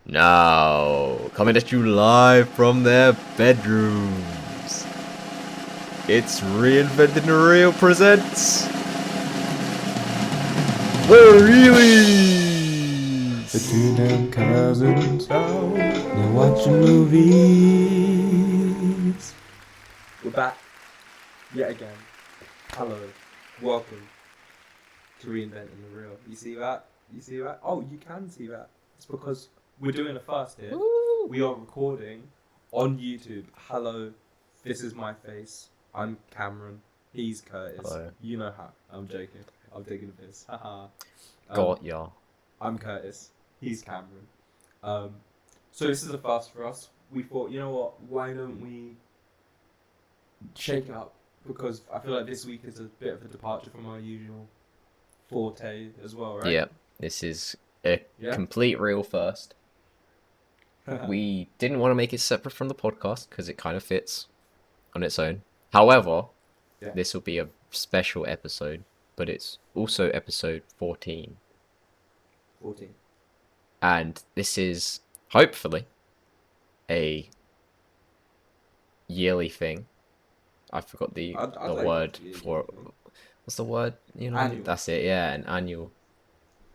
Now, coming at you live from their bedrooms, it's Reinventing the Reel presents the Reelys! The two damn cousins out, they're watching movies. We're back yet again. Hello, welcome to Reinventing the Reel. You see that? You see that? Oh, you can see that. It's because we're doing a first here. Woo. We are recording on YouTube. Hello, this is my face. I'm Cameron. He's Curtis. Hello. You know how. I'm joking. I'm taking the piss. Haha. Got ya. I'm Curtis. He's Cameron. So this is a first for us. We thought, you know what? Why don't we shake it up? Because I feel like this week is a bit of a departure from our usual forte as well, right? Yep, this is a complete reel first. We didn't want to make it separate from the podcast because it kind of fits on its own. However, this will be a special episode, but it's also episode 14. 14. And this is, hopefully, a yearly thing. I forgot the I'd word like for it. What's the word? You know, Annual. That's it. Yeah, an annual.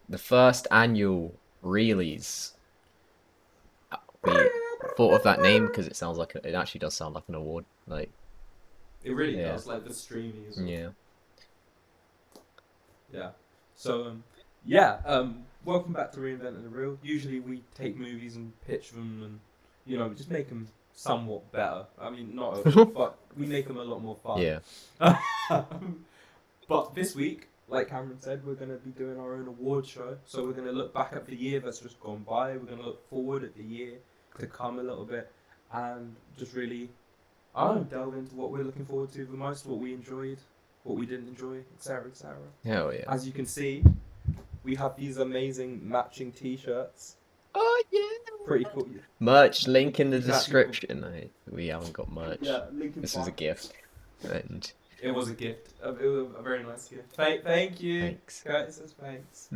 The first annual Reelys. We thought of that name because it sounds like it actually does sound like an award. Like, It really Yeah. does, like the streaming. yeah. Yeah. So, welcome back to Reinventing the Reel. Usually we take movies and pitch them and, just make them somewhat better. I mean, not, but we make them a lot more fun. Yeah. But this week, like Cameron said, we're going to be doing our own award show. So we're going to look back at the year that's just gone by. We're going to look forward at the year to come a little bit and just really, delve into what we're looking forward to the most, what we enjoyed, what we didn't enjoy, etc., etc. Hell yeah. As you can see, we have these amazing matching T-shirts. Oh yeah. Pretty cool. Merch link in the Exactly. description. We haven't got merch. Yeah, Linkin This is a Park. gift. And It was a gift. It was a very nice gift. Thank you. thanks. Curtis says thanks.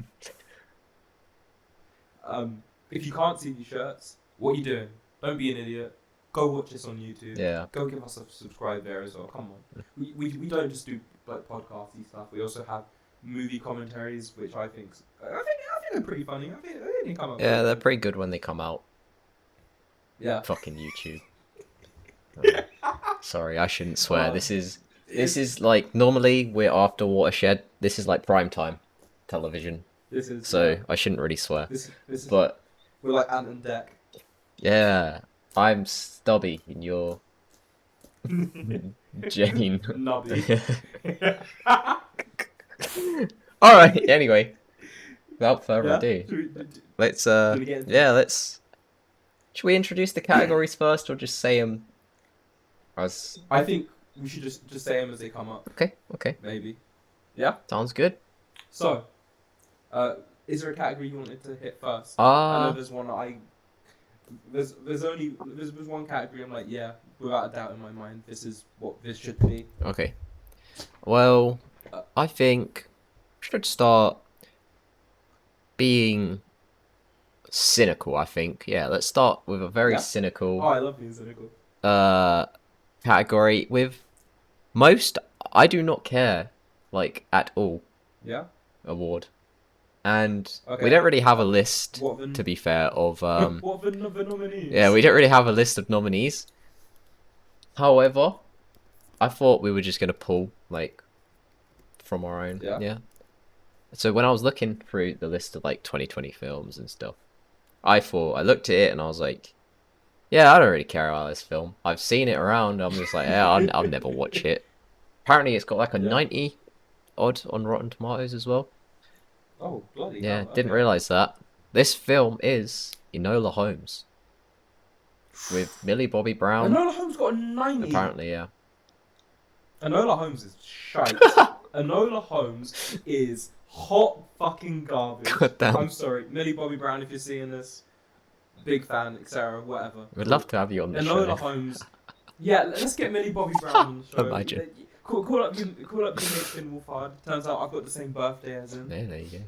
If you can't see these shirts, what are you doing? Don't be an idiot. Go watch this on YouTube. Yeah. Go give us a subscribe there as well. Come on. We don't just do like podcasty stuff. We also have movie commentaries, which I think they're pretty funny. I think they come up. Yeah, they're pretty good when they come out. Yeah. Fucking YouTube. Sorry, I shouldn't swear. This is like, normally we're after Watershed. This is like prime time television. This is So I shouldn't really swear. This is. But We're like Ant and Dec. yeah, I'm Stubby and you're Jane. Nubby. Alright, anyway. Without further Yeah? ado, Should let's we get into let's should we introduce the categories first or just say them as I think we should just say them as they come up, okay. maybe. Yeah. Sounds good. So, is there a category you wanted to hit first? I know there's one there's one category I'm like, yeah, without a doubt in my mind, this is what this should be. Okay. Well, I think we should start being cynical, I think. Yeah, let's start with a very Yeah? cynical Oh, I love being cynical. category with most I do not care like at all Yeah. award. And Okay. we don't really have a list, What the to be fair, of what the nominees? yeah, we don't really have a list of nominees. However, I thought we were just gonna pull like from our own. Yeah. So when I was looking through the list of like 2020 films and stuff, I looked at it and I was like, yeah, I don't really care about this film. I've seen it around. I'm just like, yeah, I'll never watch it. Apparently, it's got like a 90 odd on Rotten Tomatoes as well. Oh, bloody Yeah, hell. didn't Okay. realize that. This film is Enola Holmes with Millie Bobby Brown. Enola Holmes got a 90. Apparently, yeah. Enola Holmes is shite. Enola Holmes is hot fucking garbage. God damn. I'm sorry, Millie Bobby Brown, if you're seeing this, big fan, etc., whatever. We'd love to have you on the Enola show. Holmes. Yeah, let's get Millie Bobby Brown on the show. Imagine. Call up your mate Finn Wolfhard. Turns out I've got the same birthday as him. Yeah, there you go.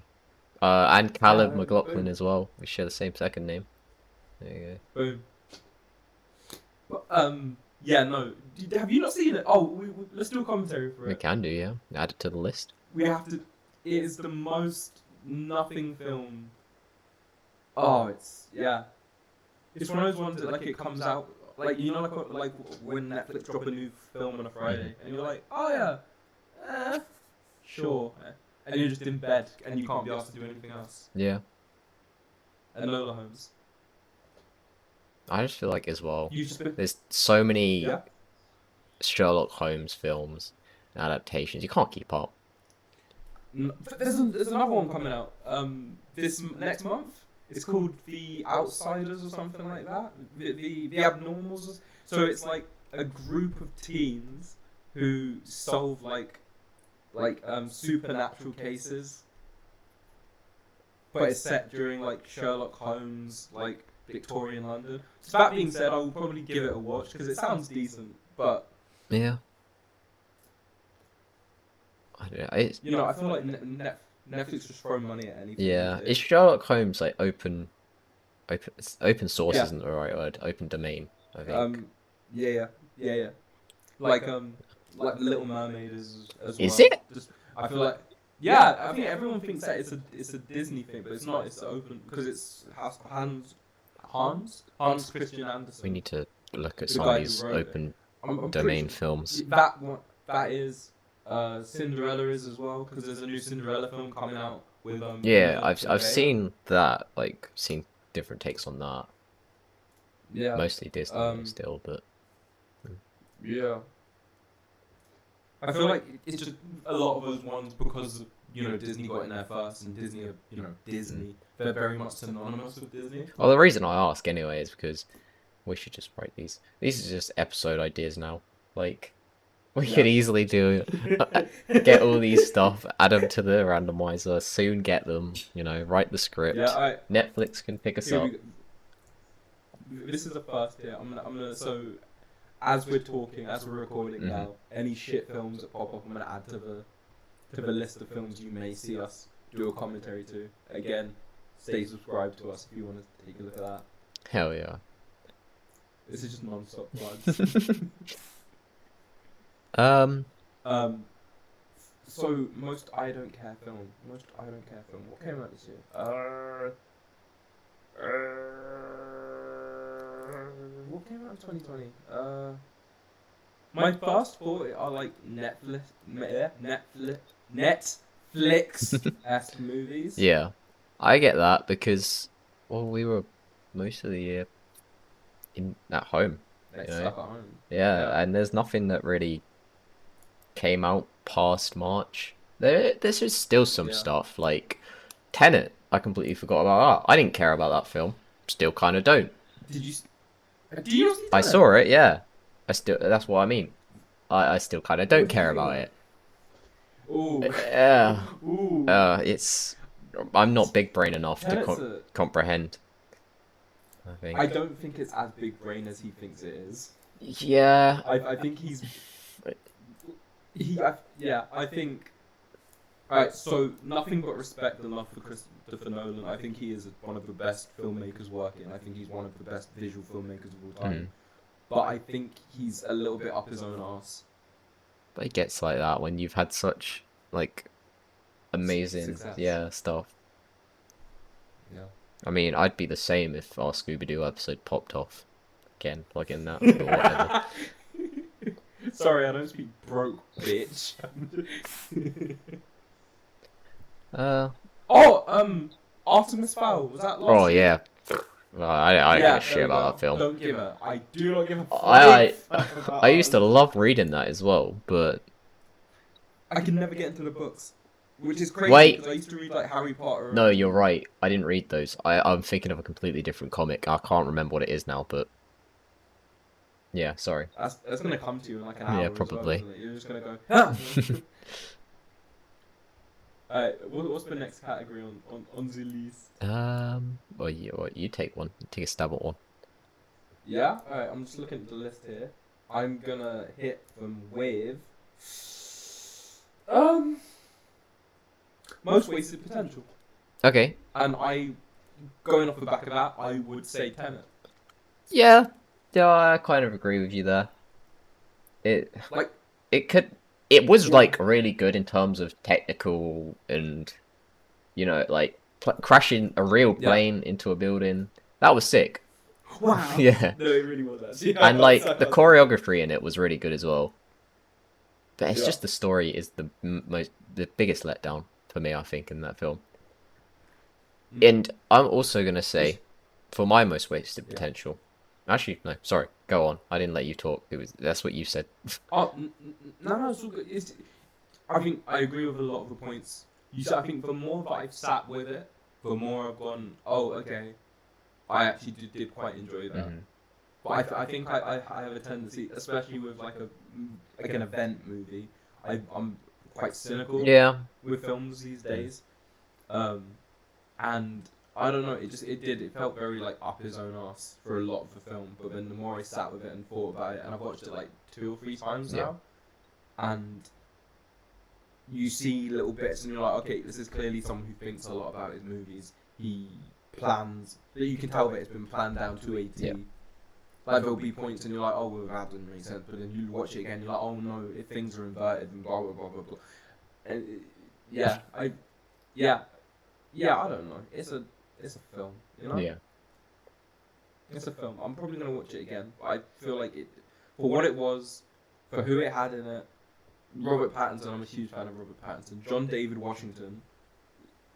And Caleb Yeah, McLaughlin boom. as well. We share the same second name. There you Boom. But, yeah, no. Have you not seen it? Oh, let's do a commentary for go. We it. can do, yeah. Add it to the list. We have to. It is the most nothing film. Oh, it's yeah. It's one of those ones that like it comes out like like when Netflix drop a new film on a Friday and you're like, oh yeah, sure, and you're just in bed and you can't be asked to do anything else. Yeah. Enola Holmes. I just feel like as well, You just been there's so many yeah. Sherlock Holmes films and adaptations. You can't keep up. There's another one coming out this next month. It's called The Outsiders or something like that. The Abnormals. So it's like a group of teens who solve like supernatural cases, but it's set during like Sherlock Holmes, like Victorian London. So that being said, I will probably give it a watch because it sounds decent. But Yeah. I don't know. It's, you know, I feel like Netflix just throw money at anything. yeah. these Is days. Sherlock Holmes like open source Yeah. isn't the right word. Open domain, I think. Yeah. Like Little Mermaid is as well. Is it? Just I feel like I think everyone thinks that it's a Disney thing, but it's not. It's open because it's Hans Christian We Andersen. need to look at The some guy of who these wrote it. open I'm pretty domain sure- films. That one, that is Cinderella is as well because there's a new Cinderella film coming out with Yeah, Camilla I've Cabello. seen that, like seen different takes on that. Yeah. Mostly Disney still, but Yeah. I feel like it's just a lot of those ones because Disney got in there first, and Disney are Disney. They're very much synonymous with Disney. well, the reason I ask anyway is because we should just write these. These are just episode ideas now. Like we could easily do get all these stuff, add them to the randomizer, soon get them. Write the script. Yeah, Netflix can pick us here up. we go. This is the first here. I'm gonna so as we're talking, as we're recording Mhm. now, any shit films that pop up, I'm gonna add to the list of films you may see us do a commentary to. Again, stay subscribed to us if you want to take a look at that. Hell yeah. This is just non-stop plugs. So most I don't care film. What came out this year? What came out in 2020? My first thought are like Netflix-esque movies. Yeah, I get that because we were most of the year at home. They you know? stuck at home. Yeah, and there's nothing that really came out past March. There's just still some Yeah. stuff like Tenet. I completely forgot about that. I didn't care about that film. Still kind of don't. Did you? Do you not see I Tenet? saw it, yeah. That's what I mean. I still kind of don't What do you care think? about it. Ooh. Yeah. Ooh. I'm not big brain enough to Tenet's comprehend. I think. I don't think it's as big brain as he thinks it is. Yeah. I think he's. I think. Alright, so nothing but respect and love for Christopher Nolan. I think he is one of the best filmmakers working. I think he's one of the best visual filmmakers of all time. But I think he's a little bit up his own arse. But it gets like that when you've had such amazing Success. stuff. Yeah. I mean, I'd be the same if our Scooby-Doo episode popped off. Again, plug in that or whatever. Sorry, I don't speak broke, bitch. Artemis Fowl, was that last Oh year? yeah. Well, I don't give a shit there we about go. that film. Don't give a. I do not give a. I fuck about I used to Artemis. love reading that as well, but I can never get into the books, which is crazy. Wait. Because I used to read like Harry Potter. no, you're right. I didn't read those. I'm thinking of a completely different comic. I can't remember what it is now, but yeah, sorry. That's gonna come to you in like an hour. Yeah, as well, probably. isn't it? You're just gonna go. Huh? Alright, what's the next category on the list? Well, you take one. Take a stab at one. Yeah. Alright, I'm just looking at the list here. I'm gonna hit them with most wasted potential. Okay. And going off the back of that, I would say Tenet. Yeah, yeah, I kind of agree with you there. It Like, it could it was yeah, like really good in terms of technical and like crashing a real yeah. plane into a building. That was sick. Wow. Yeah, No, it really was actually. and I like the was thinking. choreography in it was really good as well. But it's Yeah. just the story is the biggest letdown for me, I think, in that film. Mm. And I'm also gonna It's, say, for my most wasted yeah. potential. Actually, no, sorry. Go on. I didn't let you talk. That's what you said. Oh, no, it's all good. I think I agree with a lot of the points you said. I think the more that I've sat with it, the more I've gone, oh, okay, I actually did quite enjoy that. Hmm. But I think I have a tendency, especially with like an event movie, I'm quite cynical Yeah, with films these days. Um, and I don't know, it felt very like up his own ass for a lot of the film. But then the more I sat with it and thought about it, and I've watched it like 2 or 3 times yeah, now, and you see little bits, and you're like, okay, this is clearly someone who thinks a lot about his movies. He plans, you can tell that it's been planned down to a yeah. T. Like there'll be points, and you're like, oh, well, that doesn't make sense. But then you watch it again, you're like, oh no, if things are inverted and blah blah blah blah blah. And yeah, yeah, I don't know. It's a film, you know. Yeah. It's a film. I'm probably gonna watch it again. But I feel like it for what it was, for who it had in it. Robert Pattinson. I'm a huge fan of Robert Pattinson. John David Washington.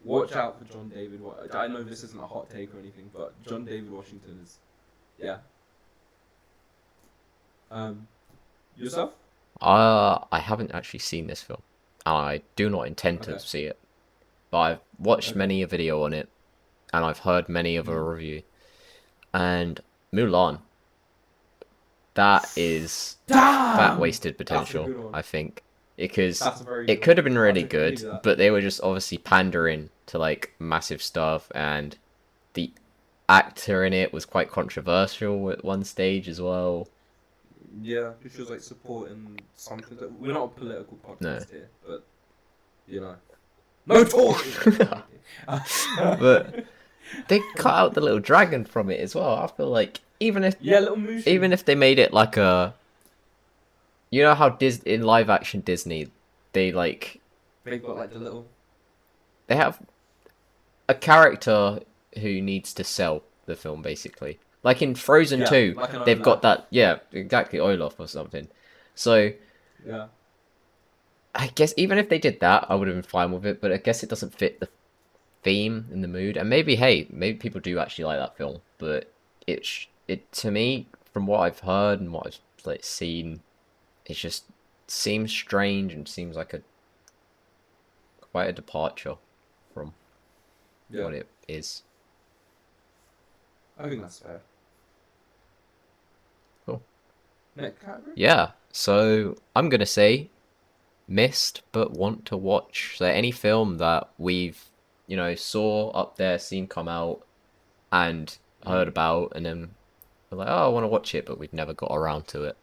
Watch out for John David. I know this isn't a hot take or anything, but John David Washington is, yeah. Yourself? I haven't actually seen this film, and I do not intend to Okay. see it. But I've watched Okay. many a video on it, and I've heard many of a Mm. review. And Mulan, that is fat Damn! wasted That's a potential, good one. I think, because That's a very it good could one. have been really I'll give good, you that. but they were just obviously pandering to like massive stuff, and the actor in it was quite controversial at one stage as well. Yeah, she was like supporting something. We're not a political No. podcast here, but you know, no Tories. But they cut out the little dragon from it as well. I feel like Yeah, little Mushu. even if they made it like a, how in live action Disney, they like They've got like the little. they have a character who needs to sell the film basically. Like in Frozen Yeah, 2, like an they've got Olaf. that, yeah, exactly, Olaf or something. So Yeah. I guess even if they did that, I would have been fine with it, but I guess it doesn't fit the theme and the mood. And maybe, hey, maybe people do actually like that film, but it to me, from what I've heard and what I've like seen, it just seems strange and seems like a quite a departure from Yeah. what it is. I think that's fair. Cool. Next category? Yeah. So I'm gonna say missed but want to watch. So any film that we've saw up there, seen come out, and heard about, and then we're like, oh, I want to watch it, but we've never got around to it.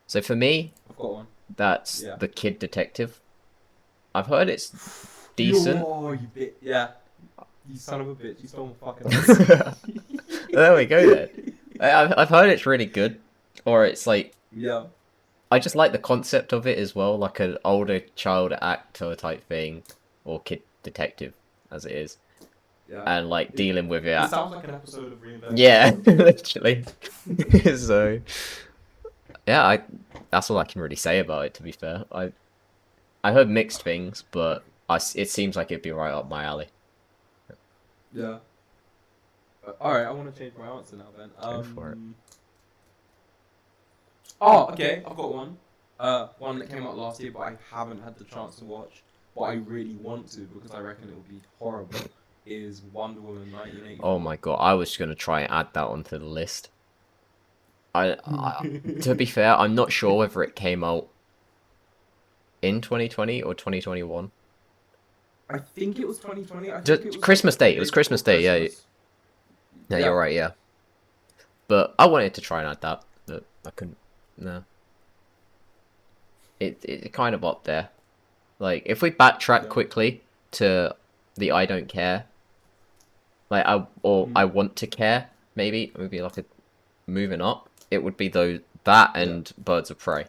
So for me, I've got one. that's Yeah. The Kid Detective. I've heard it's decent. Oh, you bit. Yeah. You son of a bitch. You stole my fucking answer. There we go then. I've heard it's really good, or it's like Yeah. I just like the concept of it as well, like an older child actor type thing, or kid detective as it is, Yeah. and like dealing with It it. sounds like an episode of Reinventing. Yeah, literally. So yeah, that's all I can really say about it. To be fair, I heard mixed things, but it seems like it'd be right up my alley. Yeah. Alright, I want to change my answer now then. Go for it. Oh, okay, I've got one. One that came out last year, but I haven't had the chance to watch. But I really want to because I reckon it will be horrible. Is Wonder Woman 1984. Oh my god, I was gonna try and add that onto the list. To be fair, I'm not sure whether it came out in 2020 or 2021. I think it was 2020. I think Just it was Christmas like Day. the It was day Christmas before Day. Yeah, Christmas. yeah, Yeah. you're right. Yeah, but I wanted to try and add that, but I couldn't. No, it kind of up there. Like if we backtrack Yeah. quickly to the I don't care, like I Mm. want to care, maybe like a moving up, it would be that and Birds of Prey.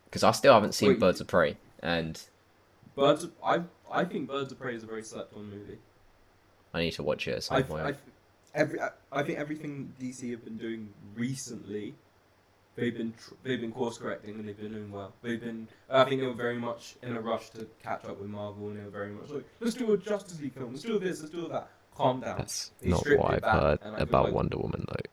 Because I still haven't seen Wait, Birds of Prey, and I think Birds of Prey is a very slept on movie. I need to watch it at some I point. I think everything DC have been doing recently, they've been course correcting and they've been doing well. I think they were very much in a rush to catch up with Marvel, and they were very much like, let's do a Justice League film, let's do this, let's do that. Calm down. That's They not stripped what it I've back, heard and I feel about like- Wonder Woman though.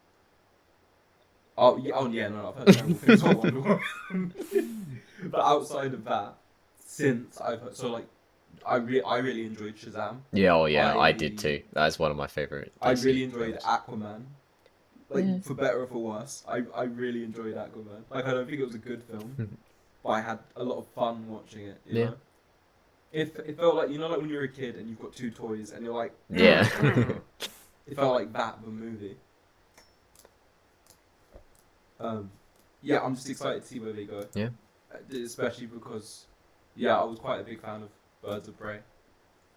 Oh yeah, no, I've heard terrible things about Wonder Woman. But outside of that, since I've heard, so like, I really enjoyed Shazam. Yeah, I I- did too. That's one of my favorite. I DC really enjoyed films. Aquaman. Like, Yeah. for better or for worse, I really enjoyed Aquaman. Like, I don't think it was a good film, but I had a lot of fun watching it. You Yeah. know? It felt like, like when you're a kid and you've got two toys and you're like, Yeah. It felt like that, the movie. Yeah, I'm just excited to see where they go. Yeah. Especially because, I was quite a big fan of Birds of Prey.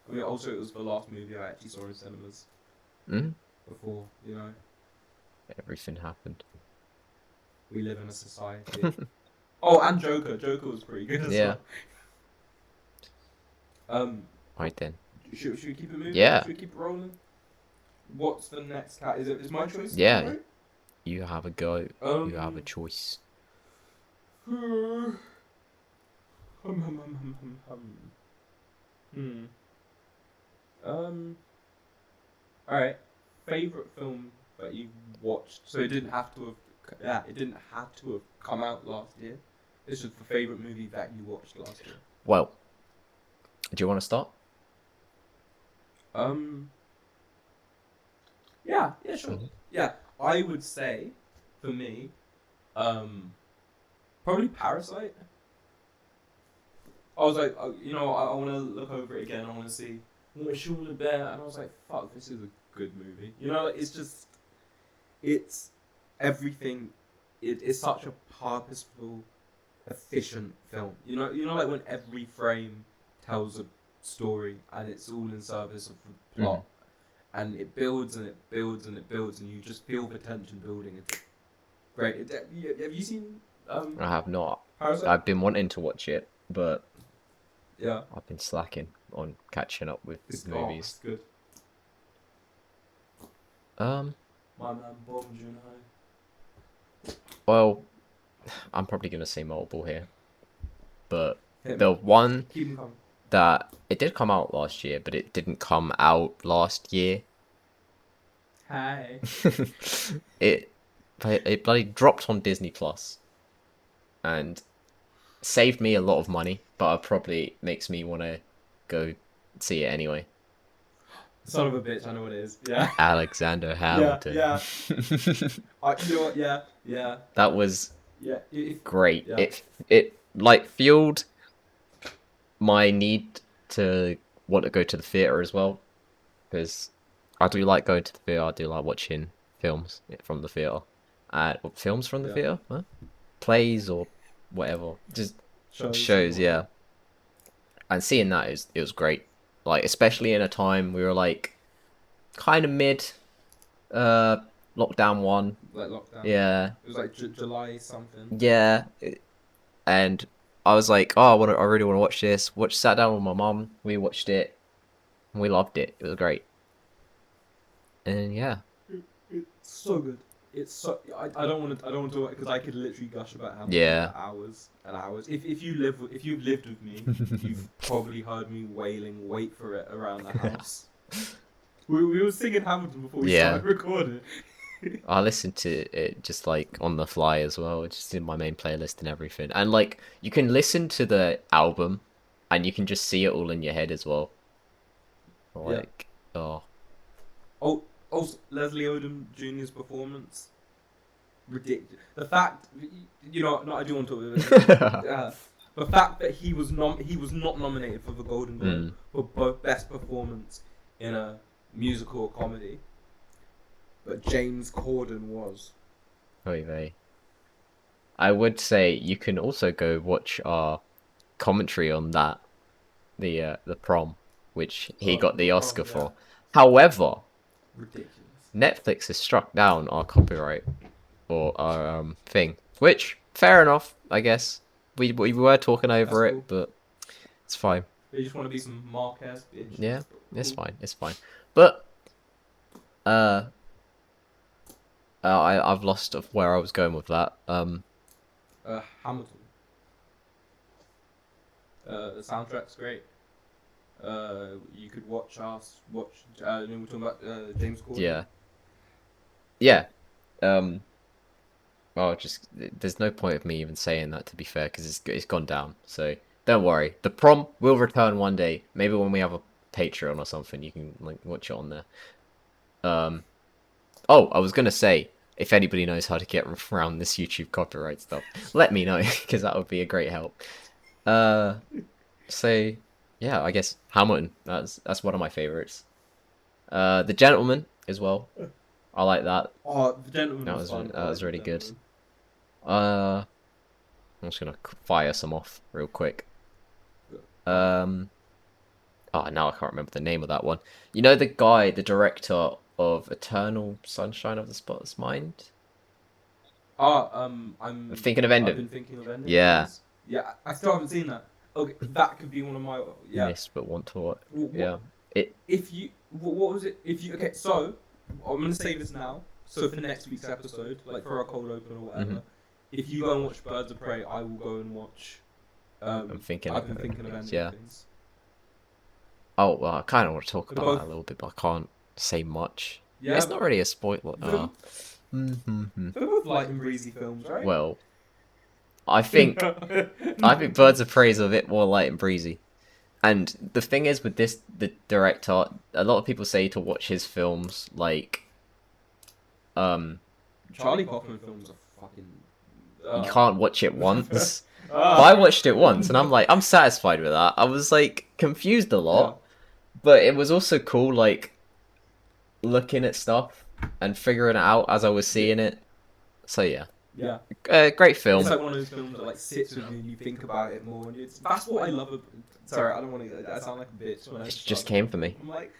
I mean, also it was the last movie I actually saw in cinemas Mm? before, Everything happened. we live in a society. Oh, and Joker. Joker was pretty good as Yeah. well. Right then. Should we keep it moving? Yeah. Should we keep it rolling? What's the next cat? Is my choice? Yeah. Right? You have a go. You have a choice. Alright. Favorite film that you watched? So it didn't have to have. Yeah, it didn't have to have come out last year. This was the favorite movie that you watched last year. Well, do you want to start? Yeah, sure. Mhm. Yeah, I would say, for me, probably Parasite. I was like, I want to look over it again. I want to see Shaun the Bear, and I was like, fuck, this is a good movie. It's everything. It's such a purposeful, efficient film. Like when every frame tells a story, and it's all in service of the plot. And it builds and it builds and it builds, and you just feel the tension building. It's great. Have you seen I have not. Parasite? I've been wanting to watch it, but Yeah, I've been slacking on catching up with it's movies. it's good. My man bombed you know. Well, I'm probably gonna say multiple here, but Hit me. the one Keep 'em coming. that it did come out last year, but it didn't come out last year. Hi. it bloody dropped on Disney Plus, and saved me a lot of money, but it probably makes me want to go see it anyway. Son of a bitch, I know what it is. Yeah. Alexander Hamilton. Yeah. You know what? Yeah. That was Yeah. great. Yeah. It like fueled my need to want to go to the theater as well, because I do like going to the theater. I do like watching films from the theater, films from the Yeah. theater, huh? Plays or whatever, just shows. Yeah, and seeing that it was great. Like, especially in a time we were like kind of mid lockdown one. Like lockdown. Yeah. It was like July something. Yeah, and I was like, oh, I really want to watch this. Sat down with my mum. We watched it, and we loved it. It was great. And yeah, It's so good. It's so. I don't want to because I could literally gush about Hamilton Yeah. for hours and hours. If you've lived with me, you've probably heard me wailing, wait for it around the house. we were singing Hamilton before we Yeah. started recording. I listened to it just like on the fly as well, just in my main playlist and everything. And like, you can listen to the album, and you can just see it all in your head as well. Like, oh. Also, Leslie Odom Jr.'s performance, ridiculous. The fact, no, I do want to talk about it. The fact that he was not nominated for the Golden Globe for both best performance in a musical or comedy, but James Corden was. Oy vey. I would say you can also go watch our commentary on that, the prom, which he got the Oscar for. However, Ridiculous. Netflix has struck down our copyright or our thing, which fair enough, I guess. We were talking over That's it, cool. but it's fine. They just want to be some Mark-ass bitches. Yeah, But it's cool. fine. It's fine. But uh, I've lost of where I was going with that. Hamilton. The soundtrack's great. You could watch us watch. We're talking about James Corden. Yeah, yeah. Um, well, just there's no point of me even saying that, to be fair, because it's gone down. So don't worry. The prom will return one day. Maybe when we have a Patreon or something, you can like watch it on there. Um. Oh, I was gonna say, if anybody knows how to get around this YouTube copyright stuff, let me know, because that would be a great help. Uh, so yeah, I guess Hamilton. That's one of my favorites. The Gentleman as well. I like that. Oh, The Gentleman That was was fun. that I like was The really good. Gentleman. I'm just gonna fire some off real quick. Um, oh, now I can't remember the name of that one. You know the guy, the director of Eternal Sunshine of the Spotless Mind? I'm thinking of I've ending. been thinking of ending Yeah. things. Yeah, I still haven't seen that. Okay, that could be one of my. Yeah. Miss but want to watch. What, Yeah. It. If you, what was it? If you, okay, so I'm gonna say this now. So for next week's episode, like for our cold open or whatever, Mhm. if you go and watch Birds of Prey, I will go and watch. I'm thinking. I've been thinking of ending Yeah. things. Oh well, I kind of want to talk They're about both- that a little bit, but I can't say much. Yeah, It's not really a spoiler. They're both light and breezy films, right? Well, I think Birds of Prey is a bit more light and breezy. And the thing is with the director, a lot of people say to watch his films like, Charlie Kaufman films are fucking. you can't watch it once. But Ah. I watched it once, and I'm like, I'm satisfied with that. I was like confused a lot, but it was also cool, like looking at stuff and figuring it out as I was seeing it. So yeah, Yeah. great film. It's like one of those films that like sits with you and you think about it more. And that's what I love. Sorry, I don't want to. I sound like a bitch. When I It start. just came for me. I'm like,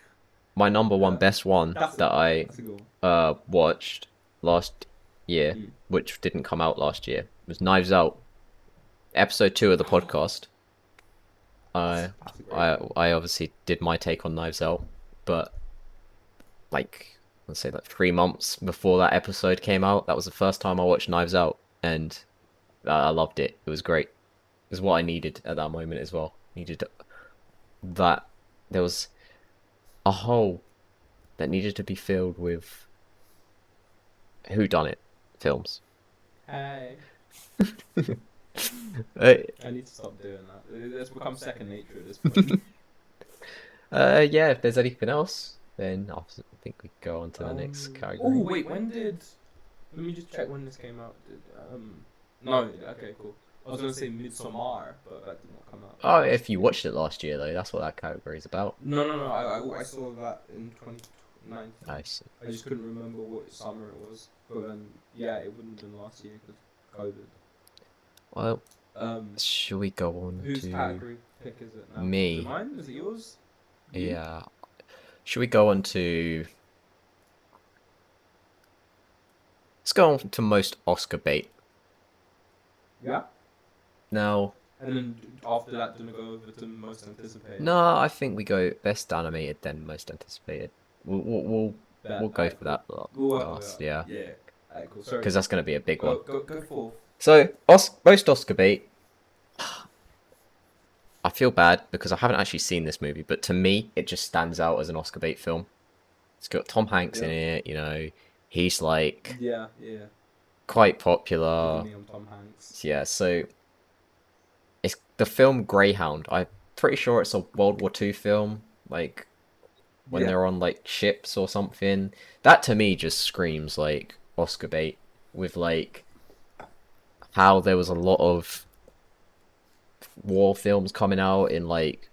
My number one Yeah. best one that's that I that's a good one. watched last year, Mm. which didn't come out last year, was Knives Out, episode 2 of the podcast. That's a great film. I obviously did my take on Knives Out, but like let's say like 3 months before that episode came out, that was the first time I watched Knives Out, and I loved it. It was great. It was what I needed at that moment as well. Needed that. There was a hole that needed to be filled with whodunit films. Hey, Uh, I need to stop doing that. It's become second nature at this point. yeah, if there's anything else, then I think we can go on to the next Oh category. wait, when did? Let me just check when this came out. No, okay, cool. I was gonna say Midsommar, but that did not come out. Oh, if you watched it last year, though, that's what that category is about. No. I saw that in 2019. I see. I just couldn't remember what summer it was. But then, yeah, it wouldn't have been last year because COVID. Well, Um, should we go on whose to... category pick is it now? Me. Is it mine? Is it yours? You? Yeah. Should we go on to... Let's go on to most Oscar bait. Yeah. Now, And then after that, do we go over to most anticipated? no, I think we go best animated, then most anticipated. We'll go Alright, for that We'll work last, with yeah. that. Yeah. Alright, cool. Sorry. Because that's going to be a big one. Go forth. So, most Oscar bait. I feel bad because I haven't actually seen this movie, but to me, it just stands out as an Oscar bait film. It's got Tom Hanks in it, you know. He's like Yeah. quite popular. Give me on Tom Hanks. Yeah, so it's the film Greyhound. I'm pretty sure it's a World War II film, like when Yeah. they're on like ships or something. That to me just screams like Oscar bait, with like how there was a lot of war films coming out in like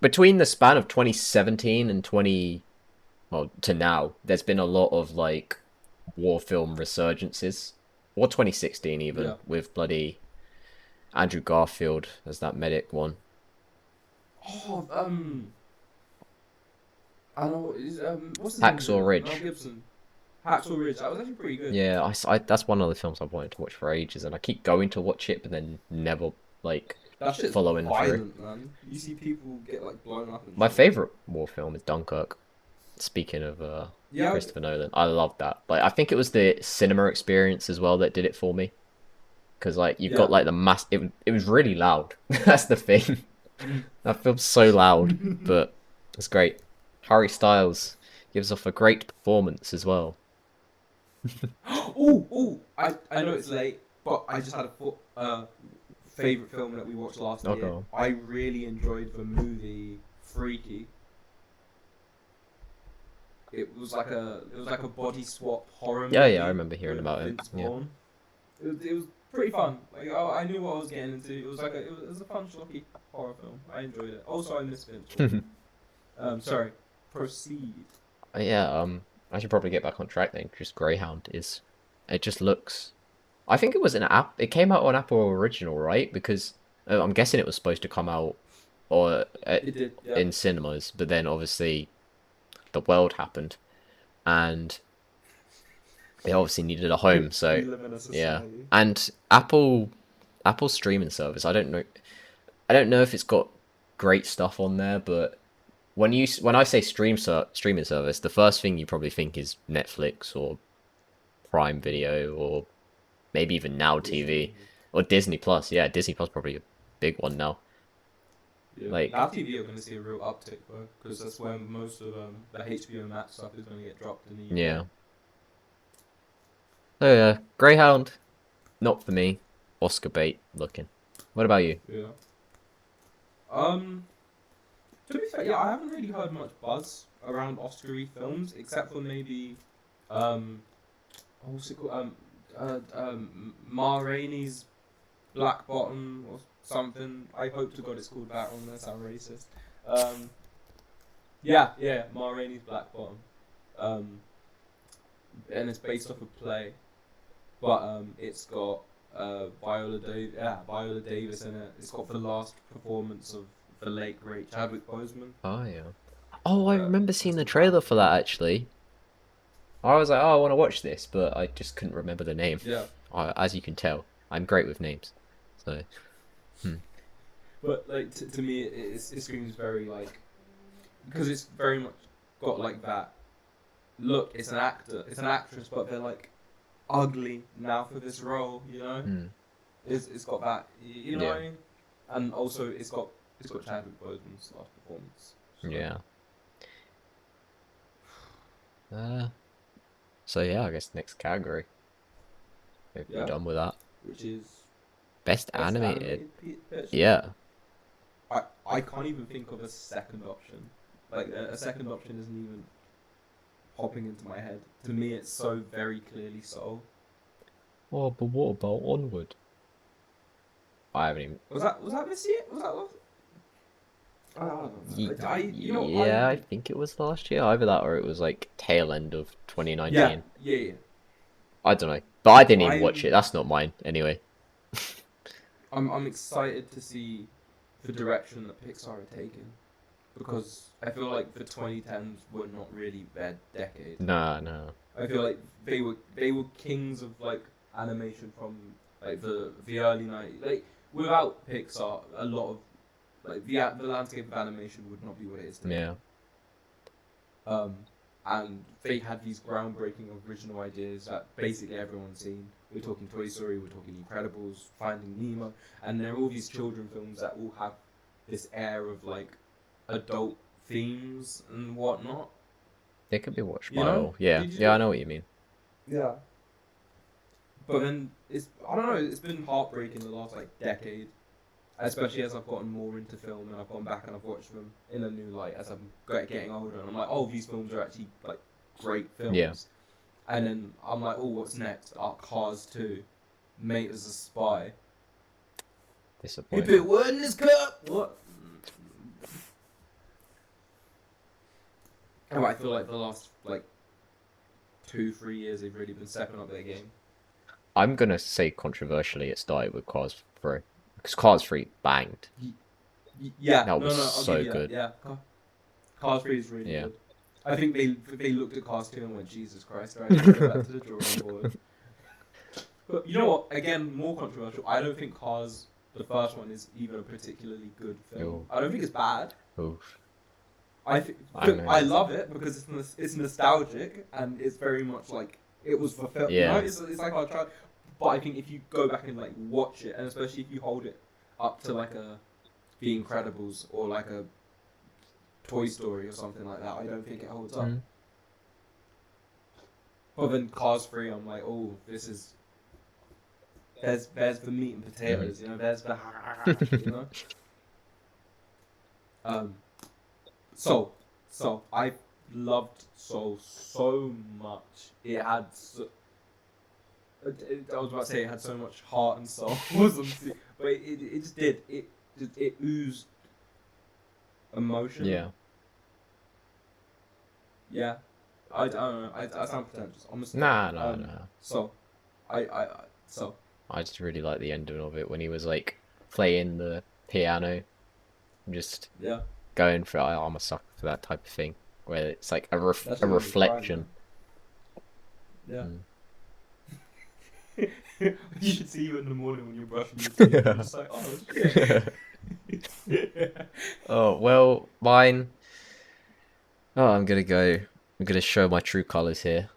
between the span of 2017 and 20 well to now. There's been a lot of like war film resurgences, or 2016 even, Yeah. with bloody Andrew Garfield as that medic one. Oh, I know. What's his Hacksaw name? Ridge. Mel Gibson. Hacksaw Ridge. That was actually pretty good. Yeah, that's one of the films I've wanted to watch for ages, and I keep going to watch it, but then never like That shit's following through. violent, man. You see people get like blown up and My shit. favorite war film is Dunkirk. Speaking of Yeah, Christopher Nolan, I love that. Like, I think it was the cinema experience as well that did it for me, because like you've got yeah. like the mass. It was really loud. That's the thing. That film's so loud, but it's great. Harry Styles gives off a great performance as well. Oh, I know it's late, but I just had a favorite film that we watched last Oh, year. go on. I really enjoyed the movie Freaky. It was like a body swap horror movie. Yeah, I remember hearing with about it. Vince Yeah. Vaughn. It was pretty fun. Like I knew what I was getting into. It was a fun, schlocky horror film. I enjoyed it. Also, I miss Vince Vaughn. Sorry. Proceed. Yeah, I should probably get back on track then. Just Greyhound is, it just looks. I think it was an app. It came out on Apple Original, right? Because I'm guessing it was supposed to come out or It did. Yeah. in cinemas, but then obviously the world happened, and they obviously needed a home. We So live in a yeah, society. and Apple streaming service. I don't know if it's got great stuff on there, but when I say streaming service, the first thing you probably think is Netflix or Prime Video or maybe even Now TV or Disney Plus. Yeah, Disney Plus probably a big one now. Yeah. Like- Now TV are going to see a real uptick though, because that's where most of the HBO Max stuff is going to get dropped in the UK. Yeah. So yeah, Greyhound, not for me. Oscar bait looking. What about you? Yeah. To be fair, yeah, I haven't really heard much buzz around Oscar-y films, except for maybe, what's it called? Ma Rainey's Black Bottom or something. I hope to God it's called that. I'm gonna sound racist. Yeah, Ma Rainey's Black Bottom. And it's based off a play, but it's got Viola Davis in it. It's got the last performance of the late great Chadwick Boseman. Oh yeah. Oh, I remember seeing the trailer for that actually. I was like, oh, I want to watch this, but I just couldn't remember the name. Yeah. As you can tell, I'm great with names. So, But like to me, it screams very like, because it's very much got like that. Look, it's an actor, it's an actress, but they're like ugly now for this role, you know. It's got that, you know what I mean. And also, it's got Chadwick Boseman's last performance. So. yeah. So yeah, I guess next category. If Yeah. we're done with that, Which is best best animated. picture. Yeah. I can't even think of a second option. Like a second option isn't even popping into my head. To me, it's so very clearly Soul. Oh, but what about Onward? I haven't even. Was that this year? Was that last? Yeah, I think it was last year. Either that or it was like tail end of 2019. Yeah. I don't know, but I didn't even watch it. That's not mine anyway. I'm excited to see the direction that Pixar are taking, because I feel like the 2010s were not really their decade. No. I feel like they were kings of like animation from like the early 90s. Like without Pixar, a lot of like the landscape of animation would not be what it is today. Yeah. And they had these groundbreaking original ideas that basically everyone's seen. We're talking Toy Story, we're talking Incredibles, Finding Nemo, and there are all these children films that all have this air of like adult themes and whatnot. They could be watched You by know? all. Yeah. Did you- Yeah, I know what you mean. Yeah. But then I don't know, it's been heartbreaking the last like decade. Especially as I've gotten more into film and I've gone back and I've watched them in a new light as I'm getting older, and I'm like, oh, these films are actually like great films. Yeah. And then I'm like, oh, what's next? Cars 2, Mate as a Spy. He Disappointing. put wood in his cup. What? Oh, I feel like the last like 2-3 years they've really been stepping up their game. I'm gonna say controversially it started with Cars 3. Because Cars 3 banged. Yeah, That was I'll so give you good. Yeah, Cars 3 is really Yeah. good. I think they looked at Cars 2 and went, Jesus Christ, right, let's go back to the drawing board. But you know what? Again, more controversial. I don't think Cars, the first one, is even a particularly good film. Ooh. I don't think it's bad. Oof. I love it because it's nostalgic and it's very much like it was fulfilled. Yeah. You know, it's like I tried. But I think if you go back and like watch it, and especially if you hold it up to like The Incredibles or like a Toy Story or something like that, I don't think it holds up. Mm. But then Cars 3, I'm like, oh, this is. There's the meat and potatoes, you know. There's the you know. So I loved Soul so much. It had. I was about to say it had so much heart and soul, but it just did. It oozed emotion. Yeah. Yeah. I don't know. I sound pretentious. Honestly. Nah. So, I just really like the ending of it when he was like playing the piano, and just yeah. going for. I'm a sucker for that type of thing, where it's like a That's what made me reflection. Yeah. Mm. You should see you in the morning when you're brushing your teeth. You're just like, oh shit. Oh well, mine. Oh, I'm gonna go. I'm gonna show my true colors here.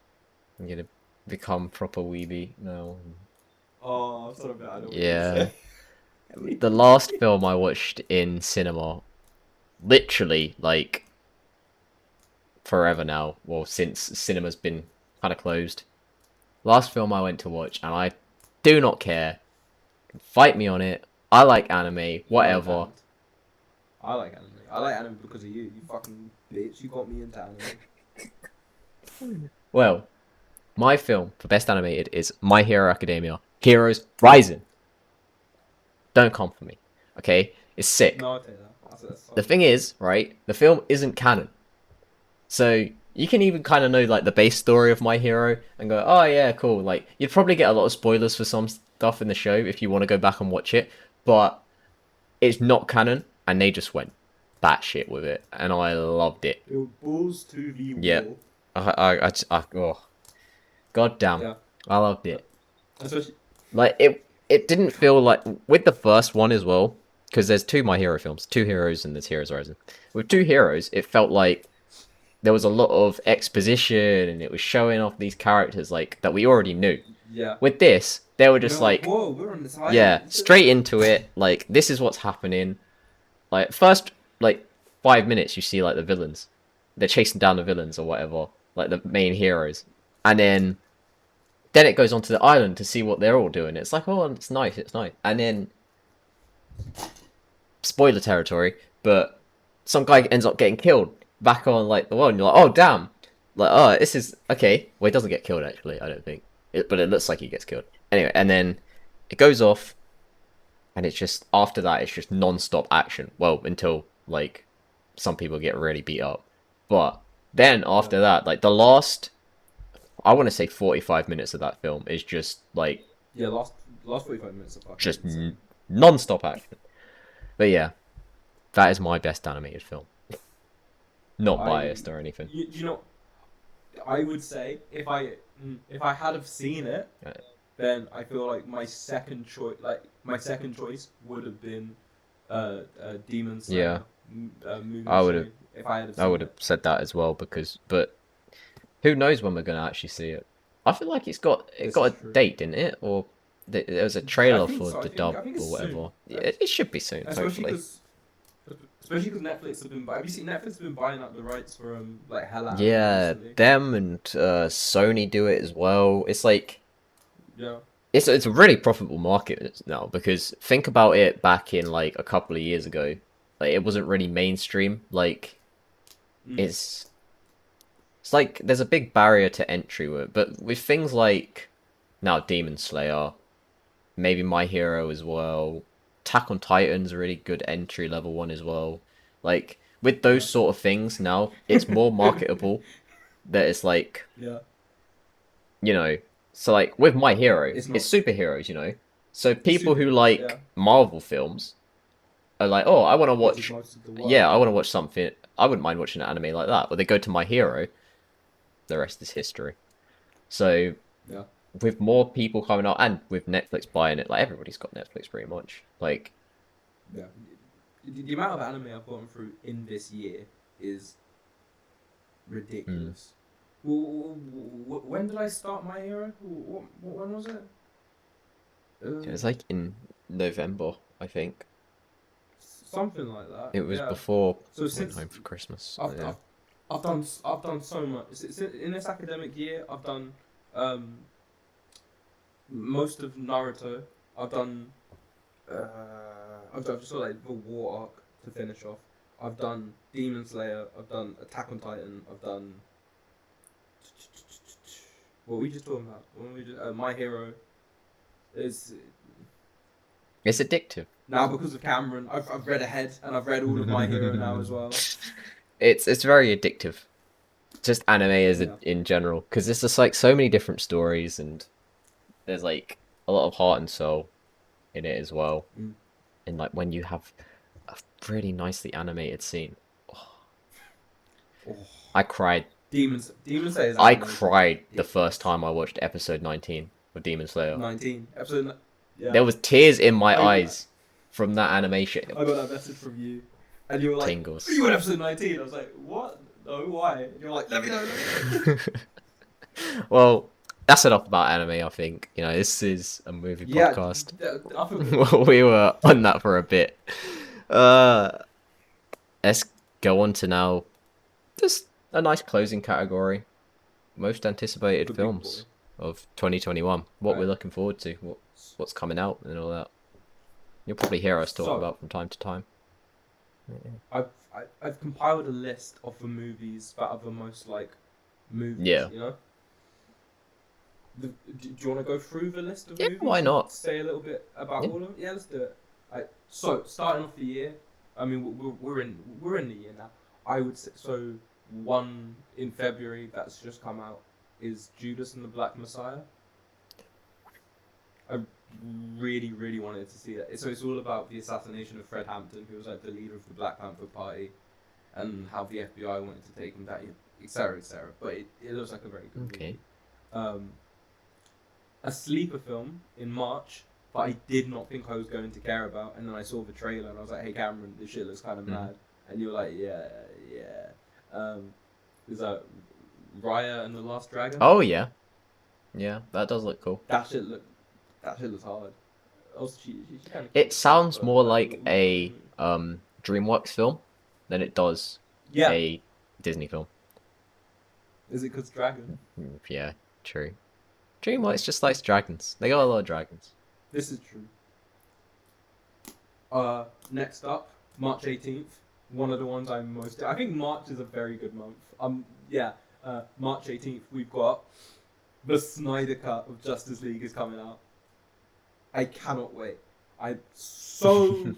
I'm gonna become proper weeby now. Oh, I'm sorry about I don't Yeah. The last film I watched in cinema, literally like forever now. Well, since cinema's been kind of closed. Last film I went to watch, and I do not care. Fight me on it. I like anime. Whatever. I like anime. I like anime because of you. You fucking bitch. You got me into anime. Well, my film for best animated is My Hero Academia: Heroes Rising. Don't come for me, okay? It's sick. No, I'll tell you that. That's The thing is, right? The film isn't canon, so you can even kind of know like the base story of My Hero and go, oh yeah, cool. Like you'd probably get a lot of spoilers for some stuff in the show if you want to go back and watch it, but it's not canon, and they just went batshit with it, and I loved it. Balls to the wall. Yeah. Oh, god damn, Yeah. I loved it. Especially. Like it didn't feel like with the first one as well, because there's two My Hero films, two heroes, and there's Heroes Rising. With two heroes, it felt like there was a lot of exposition, and it was showing off these characters like that we already knew. Yeah. With this, they were just like, whoa, we're on this island. yeah, straight into it. Like this is what's happening. Like first, like 5 minutes, you see like the villains. They're chasing down the villains or whatever, like the main heroes, and then it goes onto the island to see what they're all doing. It's like, oh, it's nice, and then spoiler territory, but some guy ends up getting killed back on like the world, and you're like, oh damn, like oh this is okay. Well, he doesn't get killed actually, I don't think, but it looks like he gets killed anyway. And then it goes off, and it's just after that it's just non-stop action. Well, until like some people get really beat up, but then after that, like the last, I want to say 45 minutes of that film is just like last 45 minutes of fucking just insane. non-stop action. But yeah, that is my best animated film. Not biased or anything. You know, I would say if I had have seen it, then I feel like my second choice would have been Demon Slayer. Movie I would have. If I had. I would have said that as well but who knows when we're gonna actually see it? I feel like it got a date, didn't it? Or there was a trailer for the dub or whatever. Yeah, it should be soon, hopefully. Especially because Netflix have been. Have you seen Netflix have been buying up the rights for like hell out? Yeah, recently. them and Sony do it as well. It's like Yeah. it's a really profitable market now, because think about it back in like a couple of years ago, like it wasn't really mainstream. Like it's like there's a big barrier to entry with it, but with things like now Demon Slayer, maybe My Hero as well. Attack on Titan's a really good entry level one as well. Like with those sort of things now, it's more marketable. That it's like, Yeah. you know, so like with My Hero, it's superheroes, you know. So people who like Marvel films, are like, oh, I want to Which is watch, most of the world. yeah, I want to watch something. I wouldn't mind watching an anime like that. But they go to My Hero, the rest is history. So Yeah. with more people coming out and with Netflix buying it, like everybody's got Netflix pretty much. Like, Yeah. The amount of anime I've gotten through in this year is ridiculous. When did I start My Hero? When was it? it was like in November, I think. Something like that. It was Yeah. before So I went since home for Christmas. I've, Yeah. I've done so much. In this academic year, I've done most of Naruto. I've done I've just got like the War arc to finish off. I've done Demon Slayer. I've done Attack on Titan. I've done what were we just talking about? When we just My Hero. Is It's addictive. now because of Cameron, I've read ahead and I've read all of My Hero now as well. It's very addictive. Just anime as Yeah. in general, because it's just like so many different stories, and there's like a lot of heart and soul in it as well. Mm. And like when you have a really nicely animated scene, Oh. I cried. Demon Slayer. I cried the first time I watched episode 19 of Demon Slayer. 19 episode. Yeah. There was tears in my I- eyes from that animation. I got that message from you, and you were like, Tingles. "Are you on episode 19?" I was like, "What? No, why?" And you're like, "Let me know." Well, that's enough about anime, I think. You know, this is a movie podcast. I forgot. We were on that for a bit. Let's go on to now just a nice closing category. Most anticipated The big films of 2021. What we're Right. looking forward to. What's coming out and all that. You'll probably hear us talk So- about from time to time. I've compiled a list of the movies that are the most like movies. Yeah. You know. Do you want to go through the list of Yeah, movies? why and not? Say a little bit about Yeah. all of them. Yeah, let's do it. So starting off the year, I mean we're in the year now. I would say so. One in February that's just come out is Judas and the Black Messiah. I really, really wanted to see that. So it's all about the assassination of Fred Hampton, who was like the leader of the Black Panther Party, and how the FBI wanted to take him down, etc., etc. But it looks like a very good Okay. movie. A sleeper film in March, but I did not think I was going to care about, and then I saw the trailer and I was like, "Hey Cameron, this shit looks kind of mad," and you were like, "Yeah." Is that Raya and the Last Dragon? Oh yeah. Yeah, that does look cool. That shit looks hard. Also, she kinda It cute, sounds but, more like a DreamWorks film than it does yeah. a Disney film. Is it because dragon? Yeah, true. DreamWorks just likes dragons. They got a lot of dragons. This is true. Next up, March 18th. One of the ones I'm most. I think March is a very good month. March 18th we've got the Snyder Cut of Justice League is coming out. I cannot wait. I'm so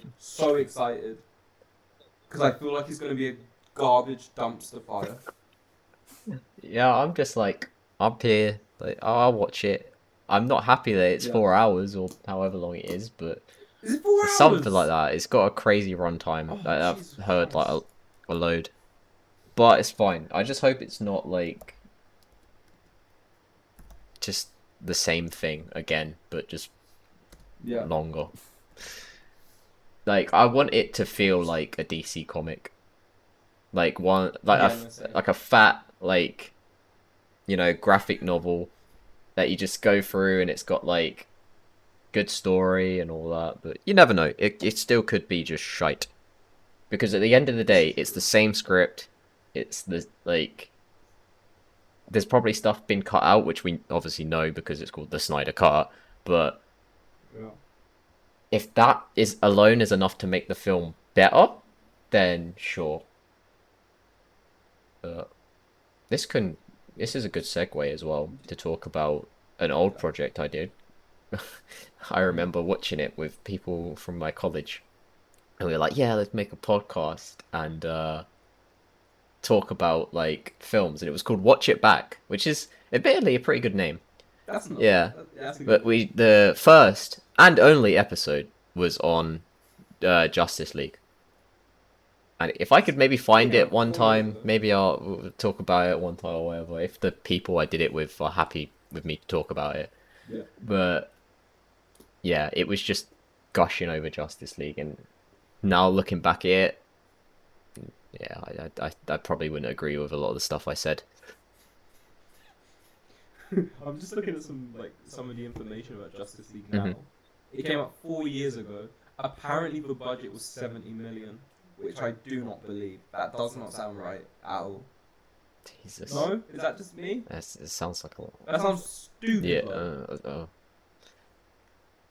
excited because I feel like it's going to be a garbage dumpster fire. Yeah, I'm just like up here. Like, oh, I'll watch it. I'm not happy that it's Yeah. 4 hours or however long it is, but Is it 4 hours? something like that. It's got a crazy runtime. Oh, Like, I've Jesus heard like Christ. a load, but it's fine. I just hope it's not like just the same thing again, but just Yeah. longer. Like I want it to feel like a DC comic, like one like Yeah, no, same. like a fat like graphic novel that you just go through and it's got like good story and all that. But you never know. It still could be just shite because at the end of the day, it's the same script. It's the like. There's probably stuff been cut out, which we obviously know because it's called the Snyder Cut. But Yeah. if that is alone is enough to make the film better, then sure. But this is a good segue as well to talk about an old project I did. I remember watching it with people from my college, and we were like, "Yeah, let's make a podcast and talk about like films." And it was called Watch It Back, which is admittedly a pretty good name. That's not. Yeah. That's a But good the first and only episode was on Justice League. And if I could maybe find Yeah, it one 4 years time, ago. maybe we'll talk about it one time or whatever. If the people I did it with are happy with me to talk about it. Yeah. But yeah, it was just gushing over Justice League, and now looking back at it, yeah, I probably wouldn't agree with a lot of the stuff I said. I'm just looking at some of the information about Justice League now. Mhm. It came out 4 years ago. Apparently, the budget was 70 million, which I do not believe. That does not sound right at all. Jesus. No, is that just me? It sounds like a lot. That sounds stupid. Yeah. Low.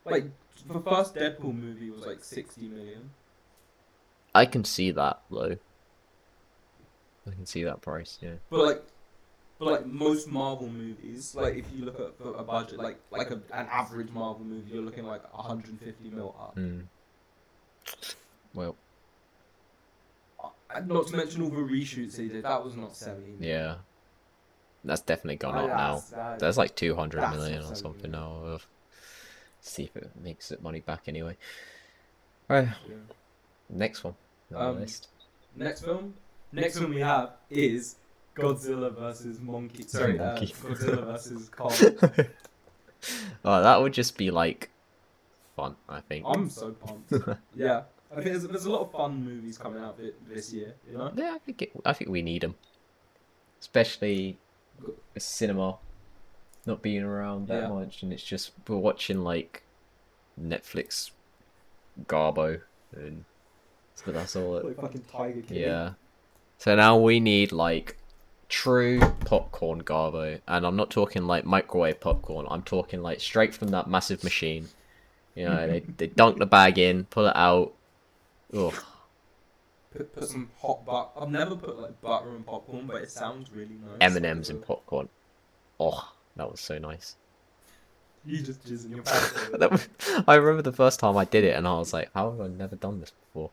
Like the first Deadpool movie was like 60 million. I can see that though. I can see that price. Yeah. But most Marvel movies, like if you look at a budget, an average Marvel movie, you're looking like 150 mil up. Mm. Well. Not to mention all the reshoots they did. That was not 70 million. Yeah. That's definitely gone up now. There's like 200 million or something now. Of see if it makes it money back anyway. Right. Yeah. Next one on the list. Next film we have is Godzilla versus Monkey. Sorry, Monkey. Godzilla versus Kong. Oh, that would just be like fun, I think. I'm so pumped. Yeah, I think there's a lot of fun movies coming out this year. You know. Yeah, I think we need them, especially with cinema not being around that much, and it's just we're watching like Netflix garbo, and so that's all. Like fucking Tiger King. Yeah. So now we need like true popcorn garbo, and I'm not talking like microwave popcorn. I'm talking like straight from that massive machine. You know, they dunk the bag in, pull it out. Ugh. Put some hot butter. I've never put like butter and popcorn, but it sounds really nice. M&Ms and popcorn. Oh, that was so nice. You just jizz in your pants. I remember the first time I did it, and I was like, "How have I never done this before?"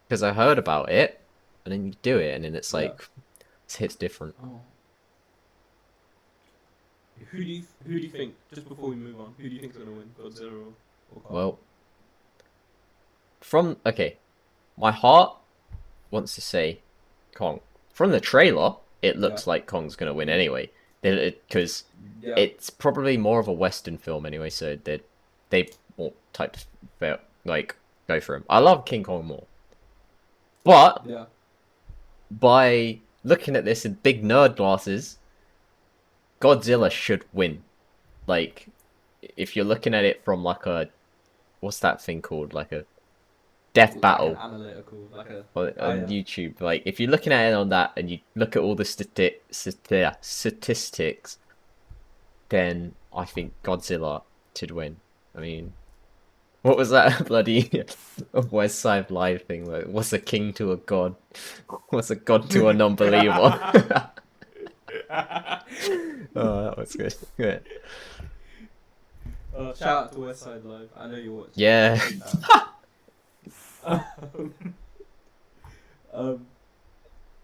Because I heard about it, and then you do it, and then it's like, it hits different. Oh. Who do you think? Just before we move on, who do you think's gonna win, Godzilla or Kong? Well, my heart wants to say Kong. From the trailer, it looks like Kong's gonna win anyway. Because it's probably more of a Western film anyway, so they more type like go for him. I love King Kong more, but by looking at this in big nerd glasses, Godzilla should win. Like, if you're looking at it from like a what's that thing called, like a death battle, analytical, on YouTube. Like, if you're looking at it on that and you look at all the statistics, then I think Godzilla should win. I mean, what was that bloody West Side Live thing? Like, what's a king to a god? What's a god to a non-believer? Oh, that was good. Good. Shout out to West Side Live. I know you're watching. Yeah.